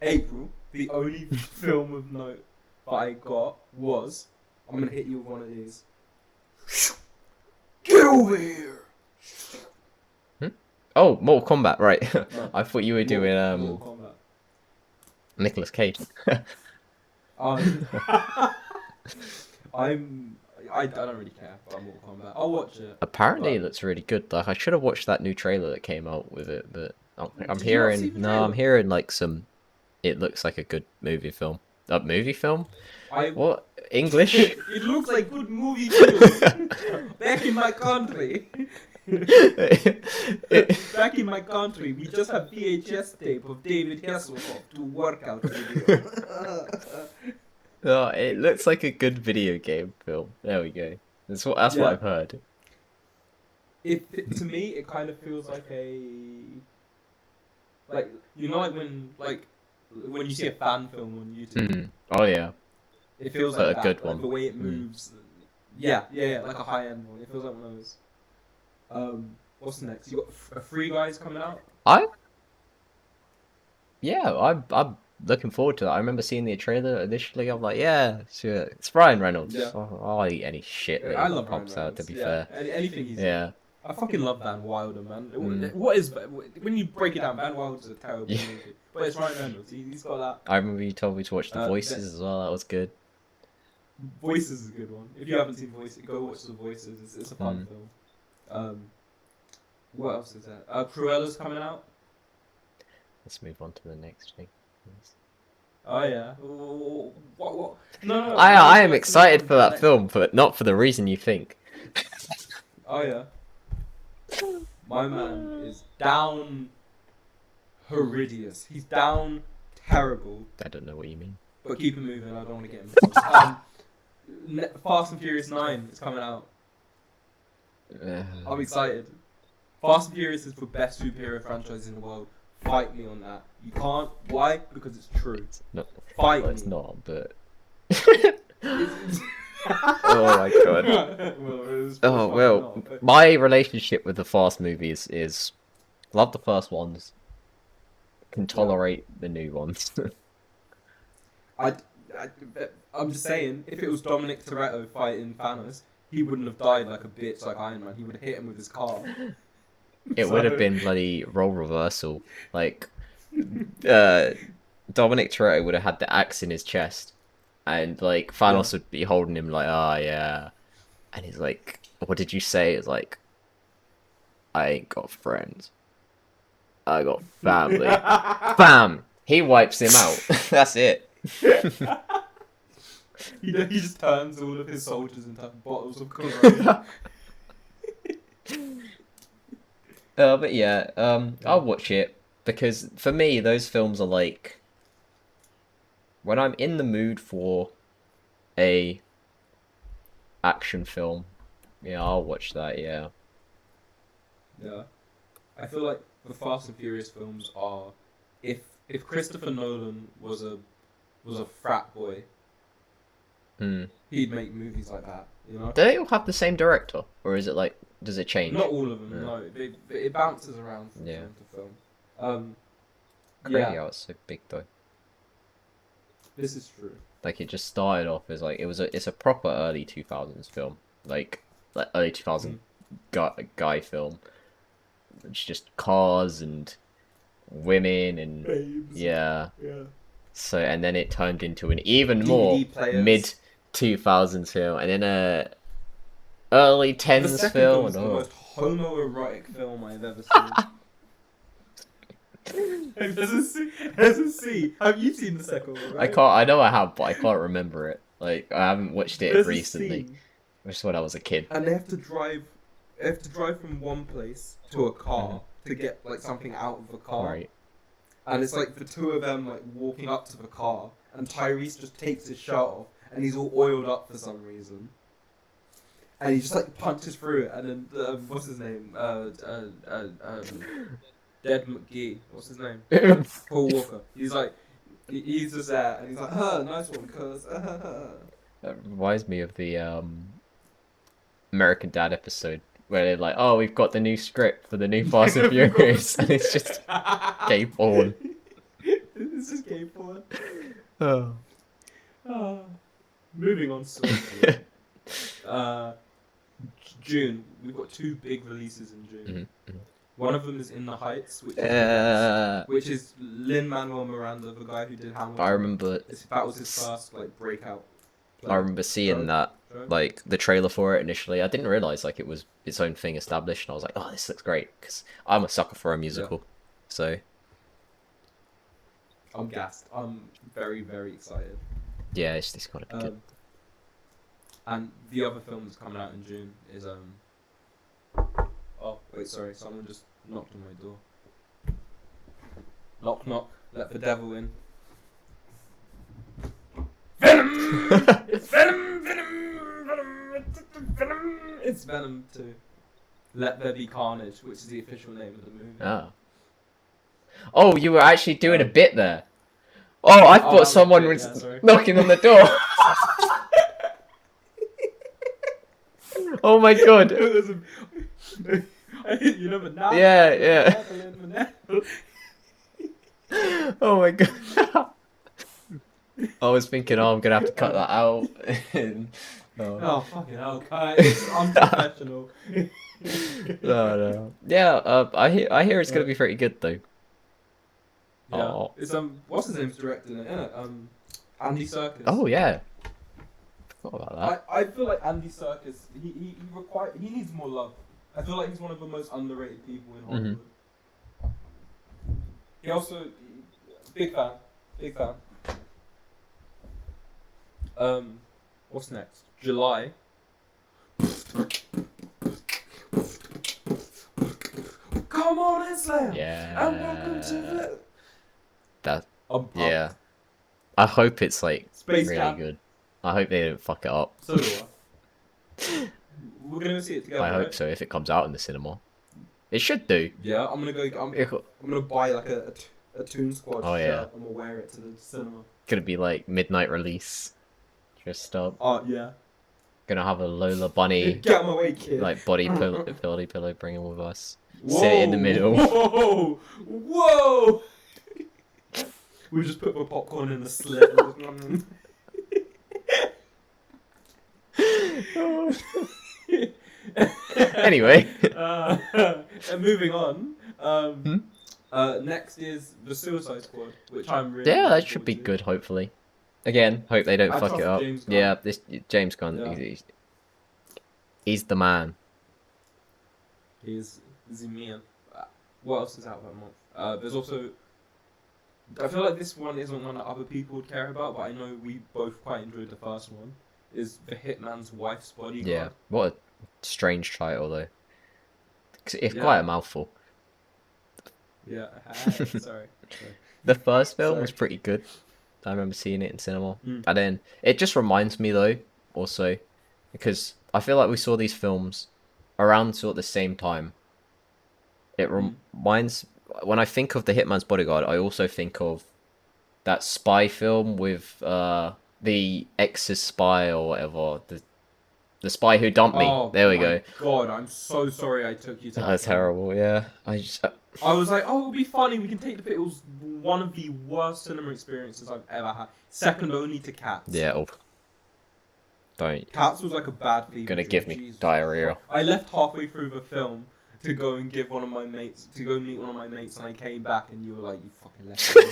April, the only film of note that I got was, I'm gonna hit you with one of these. Get over here! Oh, Mortal Kombat, right. No. I thought you were doing Mortal Kombat. Nicolas Cage. I don't really care about Mortal Kombat. I'll watch it. Apparently it looks really good. Like, I should have watched that new trailer that came out with it, but I'm Did you not see hearing the trailer? I'm hearing like some. It looks like a good movie film. A movie film? What? English? It looks like good movie film. Back in my country. Back in my country, we just have VHS tape of David Hasselhoff to workout video. Oh, it looks like a good video game film. There we go. That's what I've heard. To me, it kind of feels like like when you see a fan film on YouTube. Mm. Oh yeah. It feels But like a that, good like one. the way it moves. Yeah, like a high end one. It feels like one of those. What's next? You got Free Guys coming out. I'm looking forward to that. I remember seeing the trailer initially. I'm like, yeah, sure. It's Ryan Reynolds. Yeah. I'll eat any shit that I he love pumps Ryan out. To be Reynolds. fair. Anything he's in. Yeah. I fucking love Van Wilder, man. Mm. What is when you break it down? Van Wilder's a terrible Yeah. movie, but it's Ryan Reynolds. He's got that. I remember you told me to watch The Uh, Voices as well. That was good. Voices is a good one. If you haven't seen Voices, go watch The Voices. It's a fun Mm. film. What else is there? Cruella's coming out. Let's move on to the next thing. Oh yeah. What? No. I am what's the excited next for one? that film, but not for the reason you think. Oh yeah. My man is down horrendous. He's down terrible. I don't know what you mean. But keep it moving. I don't want to get him. Fast and Furious 9 is coming out. I'm excited. Fast and Furious is the best superhero franchise in the world. Fight me on that. You can't. Why? Because it's true. No, Fight well, me. it's not, but. Oh my god. Oh well, my relationship with the Fast movies is love the first ones, can tolerate the new ones. I'm just saying, if it was Dominic Toretto fighting Thanos, he wouldn't have died like a bitch like Iron Man. He would have hit him with his car. It would have been bloody role reversal. Like, Dominic Toretto would have had the axe in his chest, and like Thanos would be holding him like, oh yeah, and he's like, what did you say? It's like, I ain't got friends, I got family. Bam! He wipes him out. That's it. He just turns all of his soldiers into bottles of Corona. But yeah, I'll watch it because for me, those films are like when I'm in the mood for a action film. Yeah, I'll watch that. Yeah. Yeah, I feel like the Fast and Furious films are, if Christopher Nolan was a frat boy, he'd make movies like that. You know. Do they all have the same director, or is it like does it change? Not all of them. Yeah. No, it bounces around from Yeah. film to film. Crazy Yeah, how it's so big though. this is true. Like it just started off as like it's a proper early 2000s film, like early 2000 guy film. It's just cars and women and Babes. yeah. Yeah. So and then it turned into an even DVD more players. mid 2000s film, and then a early The 10s second film. film is the most homoerotic film I've ever seen. As a C. Have you seen the second one? I Right? can't. I know I have, but I can't remember it. Like I haven't watched it There's a recently. scene, Just when I was a kid. and they have to drive. They have to drive from one place to a car to get like something out of the car. Right. And it's like the two of them like walking up to the car, and Tyrese just takes his shirt off, and he's all oiled up for some reason. And he just like punches through it, and then what's his name? Dead McGee. What's his name? Paul Walker. He's like, he's just there, and he's like, nice one, cuz. That reminds me of the American Dad episode where they're like, "Oh, we've got the new script for the new Fast and Furious," and it's just gay porn. This is gay porn. Moving on swiftly. June. We've got two big releases in June. Mhm. One of them is In the Heights, which is Lin-Manuel Miranda, the guy who did Hamilton. I remember. That was his first like breakout. I remember seeing that, like the trailer for it initially. I didn't realize like it was its own thing established, and I was like, "Oh, this looks great," because I'm a sucker for a musical. So I'm gassed. I'm very, very excited. yeah, it's gotta be good. And the other film that's coming out in June is Oh wait, sorry, someone just knocked on my door. Knock knock, let the devil in. Venom! It's Venom! Venom! It's Venom 2. Let There Be Carnage, which is the official name of the movie. Ah. Oh, you were actually doing a bit there. Oh, I that thought was someone a bit, was yeah, sorry. knocking on the door. Oh my god. You know, but now. Yeah. Oh my god. I was thinking, oh, I'm gonna have to cut that out. Oh fucking hell, guys! Unprofessional. No. Yeah, I hear it's gonna be pretty good though. Yeah, Oh. it's what's his name's directing it? Isn't it? Andy Serkis. Oh yeah. Forgot about that. I feel like Andy Serkis. He needs more love. I feel like he's one of the most underrated people in Hollywood. He also big fan. What's next? July. Come on and slam. Yeah. And welcome to the. That. I'm pumped. Yeah. I hope it's like Space really Jam. good. I hope they don't fuck it up. So do I. We're gonna see it together. I hope right? so. If it comes out in the cinema, it should do. Yeah, I'm gonna buy like a Toon Squad Oh, shirt yeah. and we'll wear it to the cinema. Gonna be like midnight release. Dressed up. Oh yeah. Gonna have a Lola Bunny Get out of my way, kid. like body pillow bringing with us. Sit in the middle. Whoa! We just put my popcorn in the slit. Anyway. And moving on. Next is the Suicide Squad, which I'm really. Yeah, looking that should forward be to. good. Hopefully. Again, hope they don't I fuck trust it up. James Gunn. Yeah, this James Gunn. Yeah. He's the man. He's the man. What else is out that month? There's also. I feel like this one isn't one that other people would care about, but I know we both quite enjoyed the first one. Is The Hitman's Wife's Bodyguard. Yeah. What a strange title though. It's Yeah. quite a mouthful. Yeah. Sorry. The first film was Sorry. pretty good. I remember seeing it in cinema. Mm. And then it just reminds me though, also, because I feel like we saw these films around sort of the same time. It reminds when I think of The Hitman's Bodyguard, I also think of that spy film with the ex's spy or whatever, the spy who dumped me. Oh, There we my go. God, I'm so sorry I took you to That was film. terrible. Yeah, I just I was like, oh, it'll be funny. We can take the pic. It was one of the worst cinema experiences I've ever had. Second only to Cats. yeah. Oh, don't Cats was like a bad fever. gonna dream. give me Jesus. diarrhea. I left halfway through the film to go and meet one of my mates, and I came back and you were like, you fucking left me.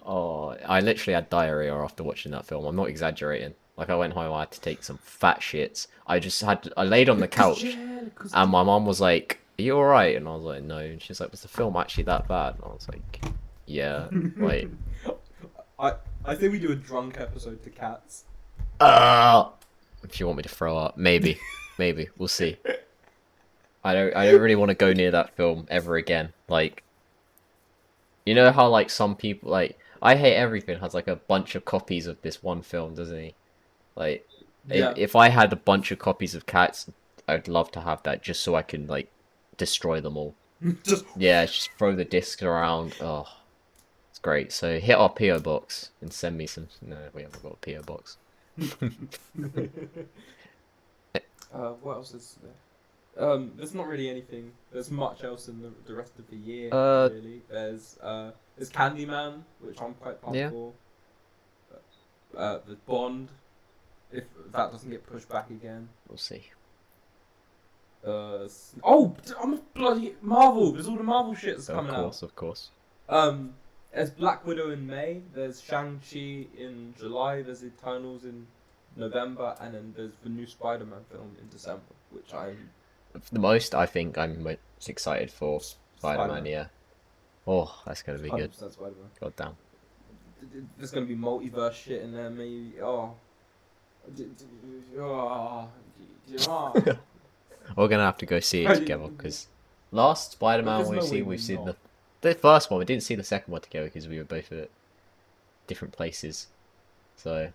Oh, I literally had diarrhea after watching that film. I'm not exaggerating. Like I went home, I had to take some fat shits. I laid on the couch, and my mom was like, "Are you alright?" And I was like, "No." And she's like, "Was the film actually that bad?" And I was like, "Yeah." Wait. I think we do a drunk episode to Cats. If you want me to throw up, maybe, we'll see. I don't really want to go near that film ever again. Like, you know how like some people like I Hate Everything has like a bunch of copies of this one film, doesn't he? Like, Yeah. if I had a bunch of copies of Cats, I'd love to have that just so I can like destroy them all. Just Just throw the discs around. Oh, it's great. So hit our PO box and send me some. No, we haven't got a PO box. what else is there? There's not really anything. There's much else in the rest of the year. Really, there's Candyman, which I'm quite pumped Yeah. for. The Bond, if that doesn't get pushed back again. We'll see. I'm a bloody Marvel. There's all the Marvel shit that's coming out. Of course. There's Black Widow in May. There's Shang-Chi in July. There's Eternals in November, and then there's the new Spider-Man film in December, which I'm The most I think I'm most excited for Spider-Man. Yeah. Oh, that's gonna be good. 100% Spider-Man. God damn. There's gonna be multiverse shit in there, maybe. We're gonna have to go see it together because last Spider-Man There's we've no way seen, we're we've seen not. the first one. We didn't see the second one together because we were both at different places. So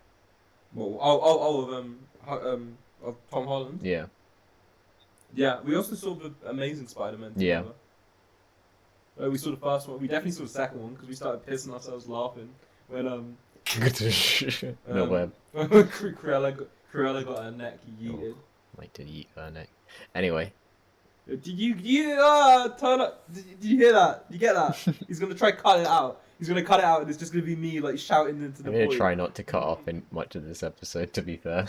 Of Tom Holland. yeah, Yeah, we also saw the Amazing Spider-Man Yeah. together. We saw the first one. We definitely saw the second one because we started pissing ourselves laughing when no web. Cruella got her neck yeeted. Like to eat her neck. Anyway, Did you turn up? Did you hear that? You get that? He's gonna try cut it out. He's gonna cut it out, and it's just gonna be me like shouting into the I'm gonna void. try not to cut off in much of this episode, to be fair.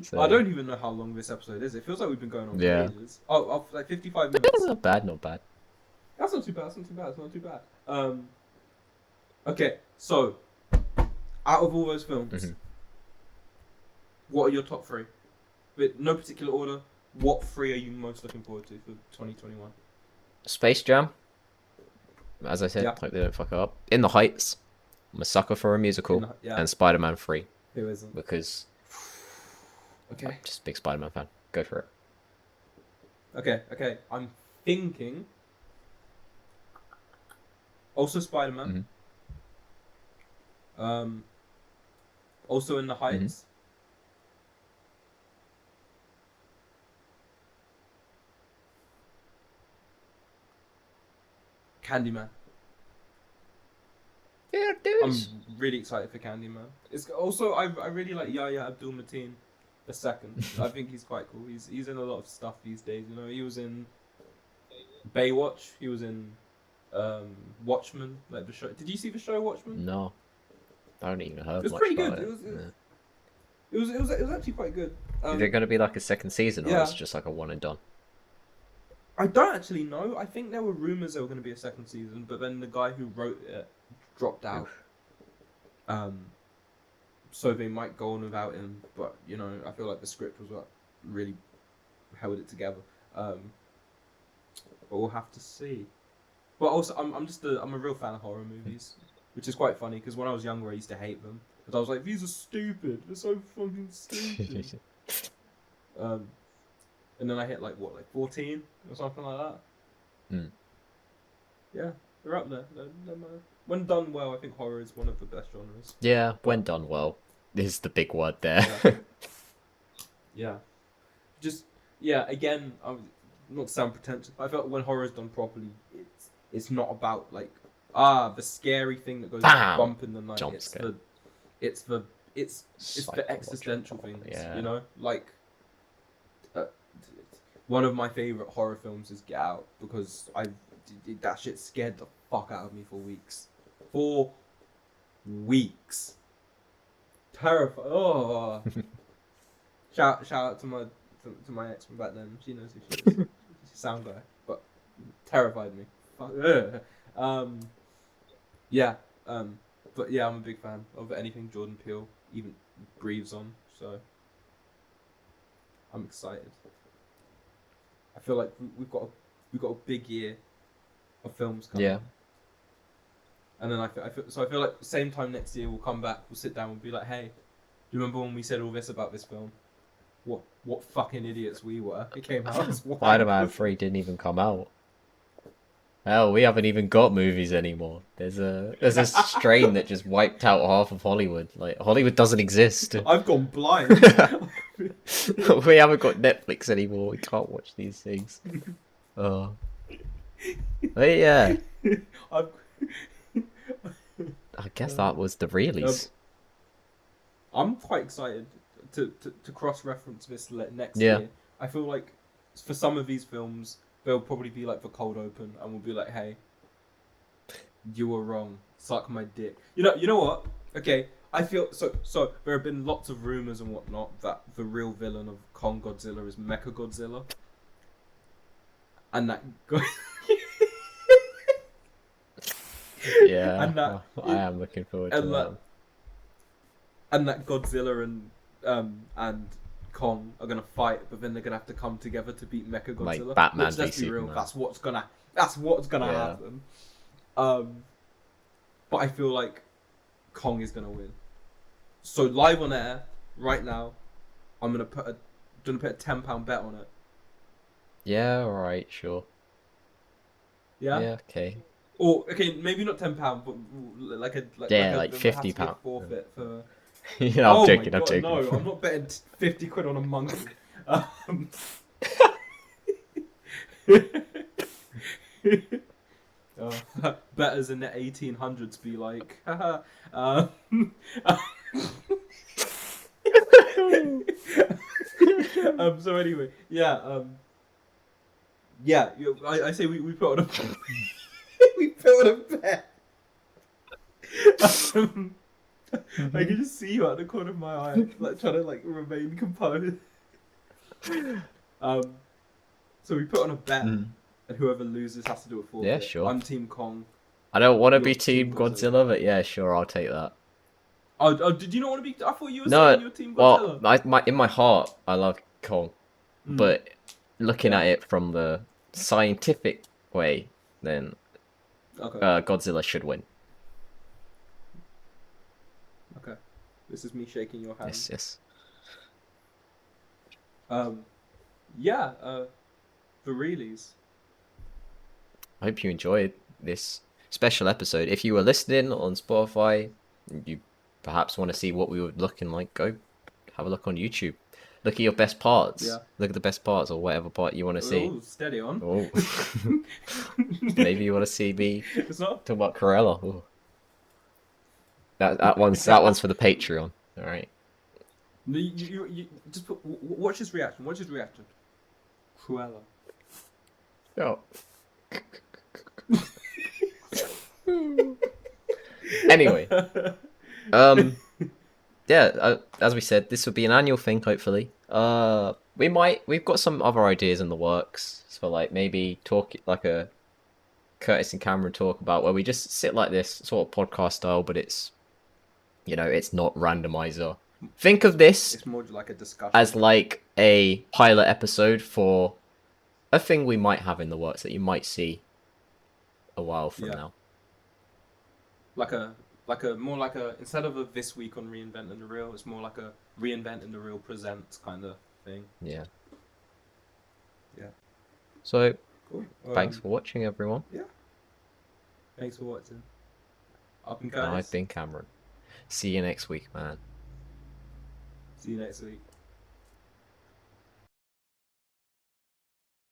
So, I don't even know how long this episode is. It feels like we've been going on for Yeah. ages. Oh, like 55 minutes. not bad, not bad. That's not too bad. That's not too bad. It's not too bad. Okay, so out of all those films, Mhm. what are your top three? With no particular order. What three are you most looking forward to for 2021? Space Jam. As I said, Yeah. hope they don't fuck it up. In the Heights. I'm a sucker for a musical. Yeah. And Spider-Man 3. Who isn't? Because Okay. I'm just a big Spider-Man fan. Go for it. Okay. I'm thinking. Also Spider-Man. Also In the Heights. Candyman. Yeah, I'm really excited for Candyman. It's also I really like Yahya Abdul-Mateen the second. I think he's quite cool. He's in a lot of stuff these days. You know, he was in Baywatch. He was in Watchmen, like the show. Did you see the show Watchmen? No. I don't even heard It was much pretty about good. it. It was actually quite good. Is it going to be like a second season, or yeah. is it just like a one and done? I don't actually know. I think there were rumors there were going to be a second season, but then the guy who wrote it dropped out. So they might go on without him, but you know, I feel like the script was what really held it together. But we'll have to see. But also, I'm a real fan of horror movies, which is quite funny because when I was younger, I used to hate them because I was like, these are stupid. They're so fucking stupid. And then I hit like 14 or something like that. Yeah, they're up there. When done well, I think horror is one of the best genres. Yeah, when done well is the big word there. Yeah. Again, not to sound pretentious, but I felt when horror is done properly, it's not about like the scary thing that goes bump in the night. Jump It's scare. the existential things. Yeah. You know, like one of my favorite horror films is Get Out because that shit scared the fuck out of me for weeks. Terrified. Oh. Shout out to my ex from back then. She knows who she is. She's a sound guy, but terrified me. Fuck. But yeah, I'm a big fan of anything Jordan Peele even breathes on. So I'm excited. I feel like we've got a big year of films coming. Yeah. And then I feel like same time next year we'll come back, we'll sit down, we'll be like, hey, do you remember when we said all this about this film? What fucking idiots we were. It came out as Spider-Man 3 didn't even come out. Hell, we haven't even got movies anymore. There's a strain that just wiped out half of Hollywood. Like, Hollywood doesn't exist. I've gone blind. We haven't got Netflix anymore. We can't watch these things. Oh. But yeah. I guess that was the Reelys. I'm quite excited to cross-reference this next Yeah. year. I feel like for some of these films, they'll probably be like the cold open, and we'll be like, "Hey, you were wrong. Suck my dick." You know what? Okay, I feel so. There have been lots of rumors and whatnot that the real villain of Kong Godzilla is Mecha Godzilla, and that. Yeah, and that, I am looking forward to that. And that Godzilla and Kong are gonna fight, but then they're gonna have to come together to beat Mecha Godzilla. Like Batman which, let's v be real, Superman. that's what's gonna Yeah. happen. But I feel like Kong is gonna win. So live on air right now, I'm gonna put a £10 bet on it. Yeah, alright, sure. Yeah. Yeah, okay. Or okay, maybe not £10, but like £50 forfeit for. Yeah, I'm joking. My I'm God, joking. no, I'm not betting 50 quid on a monkey. Betters in the 1800s be like, so anyway, yeah, Yeah, I say we put on a we put on a bet. I can just see you out the corner of my eye, like trying to like remain composed. Um, so we put on a bet, Mm. and whoever loses has to do a forfeit. Yeah, sure. I'm Team Kong. I don't want to You're be Team Team Godzilla, but yeah, sure, I'll take that. Oh, did you not want to be? I thought you were saying No, you're Team well, Godzilla. in my heart, I love Kong, Mm, but looking yeah. at it from the scientific way, then Okay. Godzilla should win. Okay. This is me shaking your hand. Yes, yes. Yeah. The Reelys. I hope you enjoyed this special episode. If you were listening on Spotify, you perhaps want to see what we were looking like, go have a look on YouTube. Look at your best parts. Yeah. Look at the best parts or whatever part you want to see. Oh, steady on. Oh. Maybe you want to see me It's not. talk about Corella. Ooh. That one's for the Patreon. All right. You just watch his reaction. Watch his reaction. Cruella. Oh. Anyway, yeah. As we said, this will be an annual thing. Hopefully, we've got some other ideas in the works. So like maybe talk like a Curtis and Cameron talk about where we just sit like this sort of podcast style, but it's it's not randomizer. Think of this It's more like a discussion. as like a pilot episode for a thing we might have in the works that you might see a while from now. Like a more like a, instead of a this week on Reinventing the Real, it's more like a Reinventing the Real presents kind of thing. Yeah. Yeah. So Cool. thanks for watching, everyone. Yeah. Thanks for watching. I've been And Curtis. I've been Cameron. See you next week, man. See you next week.